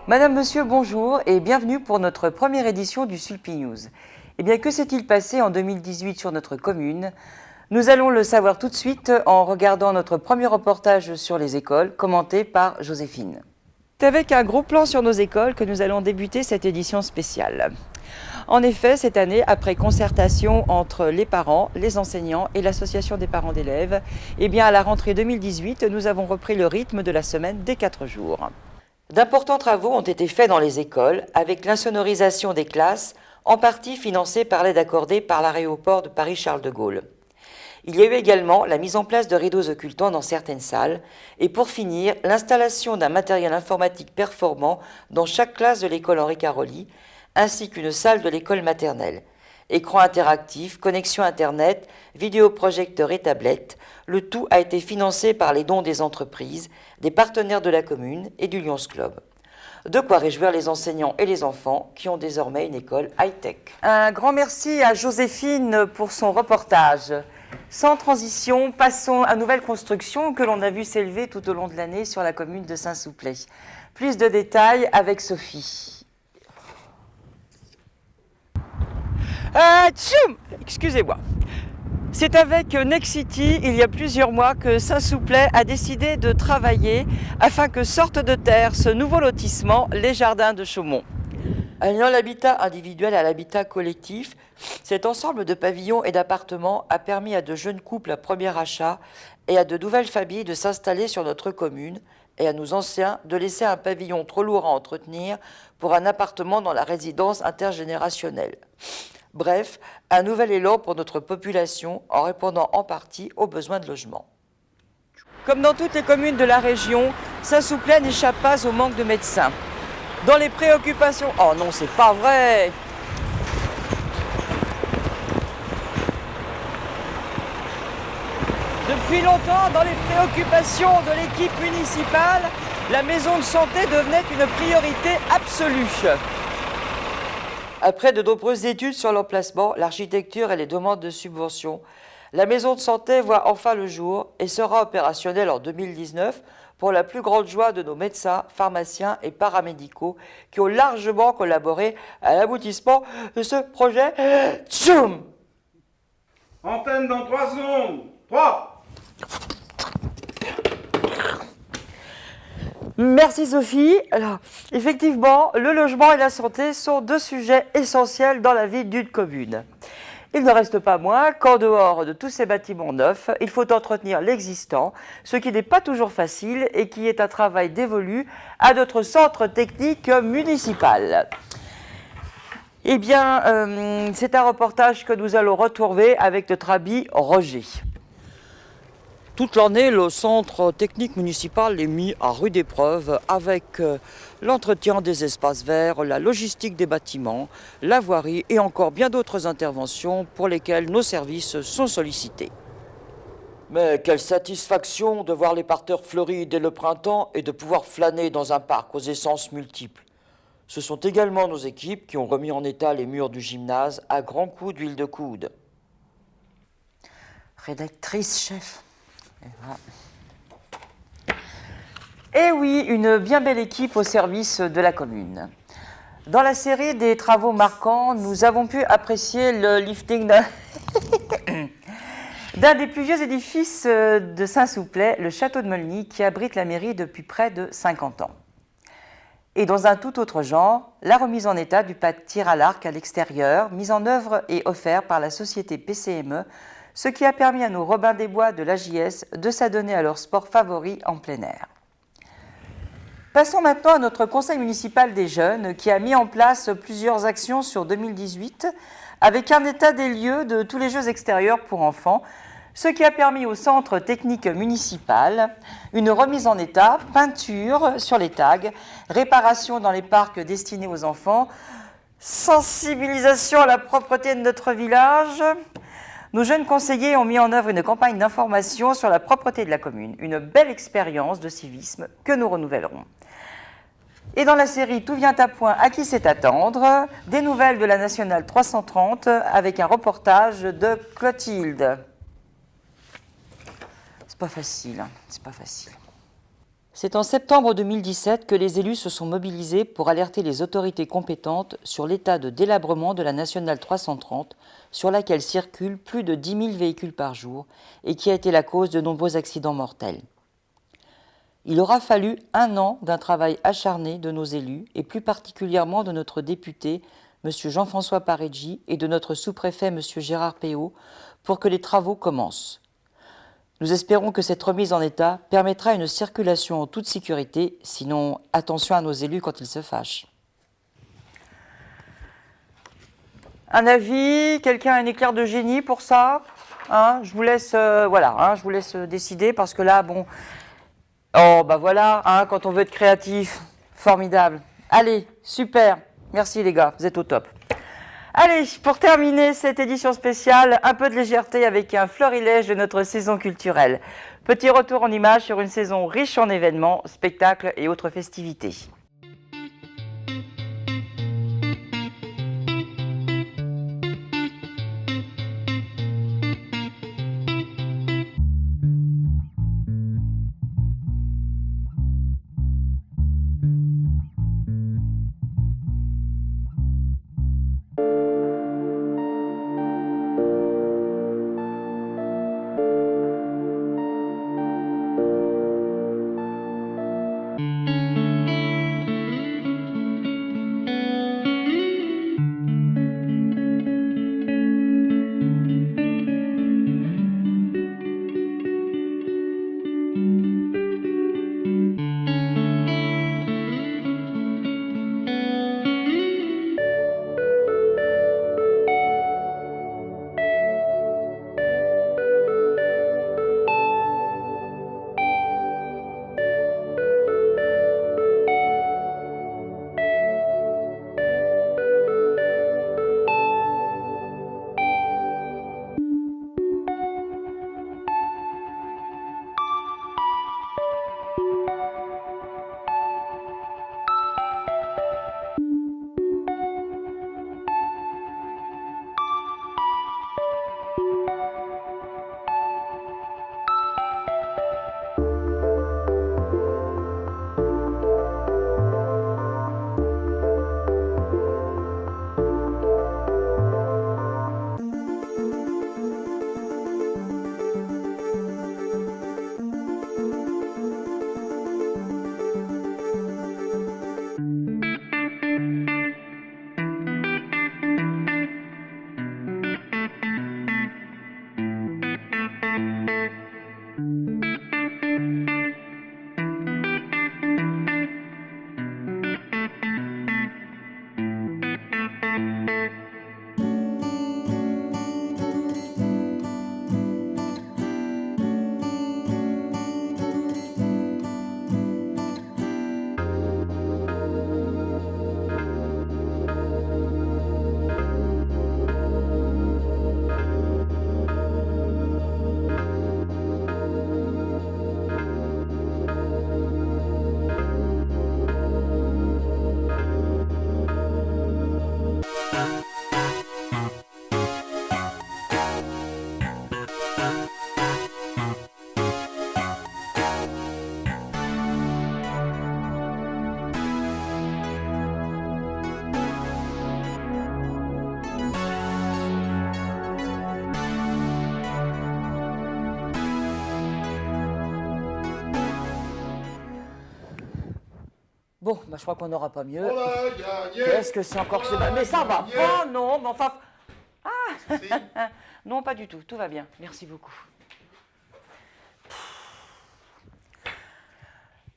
Madame, Monsieur, bonjour et bienvenue pour notre première édition du Sulpi News. Eh bien, que s'est-il passé en 2018 sur notre commune? Nous allons le savoir tout de suite en regardant notre premier reportage sur les écoles, commenté par Joséphine. C'est avec un gros plan sur nos écoles que nous allons débuter cette édition spéciale. En effet, cette année, après concertation entre les parents, les enseignants et l'association des parents d'élèves, eh bien, à la rentrée 2018, nous avons repris le rythme de la semaine des 4 jours. D'importants travaux ont été faits dans les écoles avec l'insonorisation des classes, en partie financée par l'aide accordée par l'aéroport de Paris-Charles de Gaulle. Il y a eu également la mise en place de rideaux occultants dans certaines salles et pour finir, l'installation d'un matériel informatique performant dans chaque classe de l'école Henri Caroli ainsi qu'une salle de l'école maternelle. Écran interactif, connexion Internet, vidéoprojecteur et tablette, le tout a été financé par les dons des entreprises, des partenaires de la commune et du Lions Club. De quoi réjouir les enseignants et les enfants qui ont désormais une école high-tech. Un grand merci à Joséphine pour son reportage. Sans transition, passons à nouvelle construction que l'on a vu s'élever tout au long de l'année sur la commune de Saint-Souplet. Plus de détails avec Sophie. Excusez-moi. C'est avec Nexity, il y a plusieurs mois, que Saint-Souplet a décidé de travailler afin que sorte de terre ce nouveau lotissement, les Jardins de Chaumont. Alliant l'habitat individuel à l'habitat collectif, cet ensemble de pavillons et d'appartements a permis à de jeunes couples à premier achat et à de nouvelles familles de s'installer sur notre commune et à nos anciens de laisser un pavillon trop lourd à entretenir pour un appartement dans la résidence intergénérationnelle. Bref, un nouvel élan pour notre population en répondant en partie aux besoins de logement. Comme dans toutes les communes de la région, Saint-Souplet n'échappe pas au manque de médecins. Dans les préoccupations... Oh non, c'est pas vrai! Depuis longtemps, dans les préoccupations de l'équipe municipale, la maison de santé devenait une priorité absolue. Après de nombreuses études sur l'emplacement, l'architecture et les demandes de subventions, la maison de santé voit enfin le jour et sera opérationnelle en 2019 pour la plus grande joie de nos médecins, pharmaciens et paramédicaux qui ont largement collaboré à l'aboutissement de ce projet. Tchoum! Antenne dans 3 secondes. 3. Merci Sophie. Alors, effectivement, le logement et la santé sont deux sujets essentiels dans la vie d'une commune. Il ne reste pas moins qu'en dehors de tous ces bâtiments neufs, il faut entretenir l'existant, ce qui n'est pas toujours facile et qui est un travail dévolu à notre centre technique municipal. Eh bien, c'est un reportage que nous allons retrouver avec notre ami Roger. Toute l'année, le centre technique municipal est mis à rude épreuve avec l'entretien des espaces verts, la logistique des bâtiments, la voirie et encore bien d'autres interventions pour lesquelles nos services sont sollicités. Mais quelle satisfaction de voir les parterres fleuris dès le printemps et de pouvoir flâner dans un parc aux essences multiples. Ce sont également nos équipes qui ont remis en état les murs du gymnase à grands coups d'huile de coude. Rédactrice chef. Et oui, une bien belle équipe au service de la commune. Dans la série des travaux marquants, nous avons pu apprécier le lifting d'un des plus vieux édifices de Saint-Souplet, le château de Meulny, qui abrite la mairie depuis près de 50 ans. Et dans un tout autre genre, la remise en état du pas de tir à l'arc à l'extérieur, mise en œuvre et offert par la société PCME, ce qui a permis à nos Robins des Bois de l'AJS de s'adonner à leur sport favori en plein air. Passons maintenant à notre conseil municipal des jeunes qui a mis en place plusieurs actions sur 2018 avec un état des lieux de tous les jeux extérieurs pour enfants, ce qui a permis au centre technique municipal une remise en état, peinture sur les tags, réparation dans les parcs destinés aux enfants, sensibilisation à la propreté de notre village. Nos jeunes conseillers ont mis en œuvre une campagne d'information sur la propreté de la commune, une belle expérience de civisme que nous renouvellerons. Et dans la série Tout vient à point, à qui c'est attendre, des nouvelles de la Nationale 330 avec un reportage de Clotilde. C'est pas facile, c'est pas facile. C'est en septembre 2017 que les élus se sont mobilisés pour alerter les autorités compétentes sur l'état de délabrement de la nationale 330, sur laquelle circulent plus de 10 000 véhicules par jour et qui a été la cause de nombreux accidents mortels. Il aura fallu 1 an d'un travail acharné de nos élus et plus particulièrement de notre député, M. Jean-François Pareggi, et de notre sous-préfet, M. Gérard Péot, pour que les travaux commencent. Nous espérons que cette remise en état permettra une circulation en toute sécurité, sinon attention à nos élus quand ils se fâchent. Un avis, quelqu'un a un éclair de génie pour ça, hein, je vous laisse, je vous laisse décider parce que là, bon, oh bah voilà, hein, quand on veut être créatif, formidable. Allez, super, merci les gars, vous êtes au top. Allez, pour terminer cette édition spéciale, un peu de légèreté avec un florilège de notre saison culturelle. Petit retour en images sur une saison riche en événements, spectacles et autres festivités. Bon, bah, je crois qu'on n'aura pas mieux. Qu'est-ce que c'est encore ce... Mais ça va pas, non, mais enfin... Ah non, pas du tout, tout va bien. Merci beaucoup.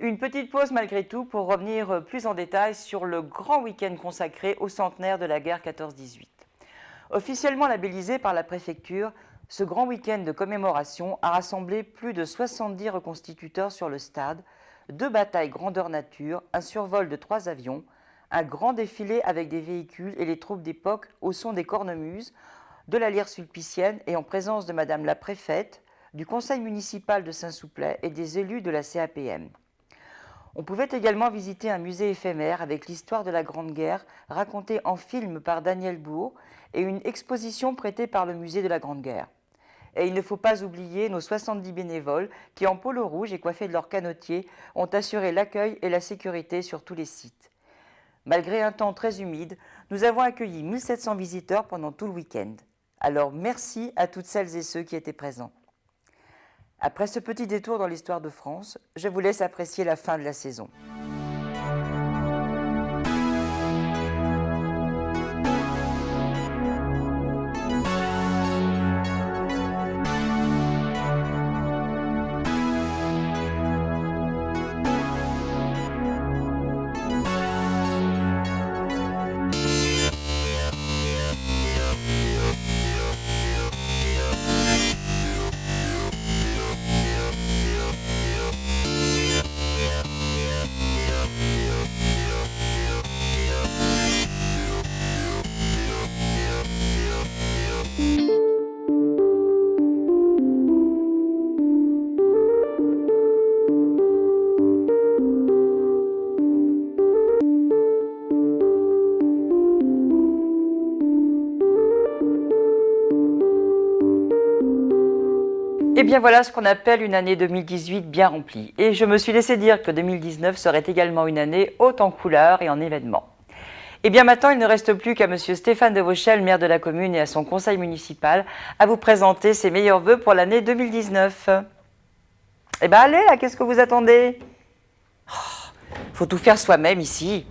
Une petite pause malgré tout pour revenir plus en détail sur le grand week-end consacré au centenaire de la guerre 14-18. Officiellement labellisé par la préfecture, ce grand week-end de commémoration a rassemblé plus de 70 reconstituteurs sur le stade, 2 batailles grandeur nature, un survol de 3 avions, un grand défilé avec des véhicules et les troupes d'époque au son des cornemuses, de la lyre sulpicienne et en présence de Madame la préfète, du conseil municipal de Saint-Souplet et des élus de la CAPM. On pouvait également visiter un musée éphémère avec l'histoire de la Grande Guerre racontée en film par Daniel Bouot et une exposition prêtée par le musée de la Grande Guerre. Et il ne faut pas oublier nos 70 bénévoles qui, en polo rouge et coiffés de leur canotier, ont assuré l'accueil et la sécurité sur tous les sites. Malgré un temps très humide, nous avons accueilli 1700 visiteurs pendant tout le week-end. Alors merci à toutes celles et ceux qui étaient présents. Après ce petit détour dans l'histoire de France, je vous laisse apprécier la fin de la saison. Et bien voilà ce qu'on appelle une année 2018 bien remplie. Et je me suis laissé dire que 2019 serait également une année haute en couleurs et en événements. Et bien maintenant, il ne reste plus qu'à Monsieur Stéphane de Vauchel, maire de la commune, et à son conseil municipal, à vous présenter ses meilleurs vœux pour l'année 2019. Eh bien allez là, qu'est-ce que vous attendez ? Faut tout faire soi-même ici.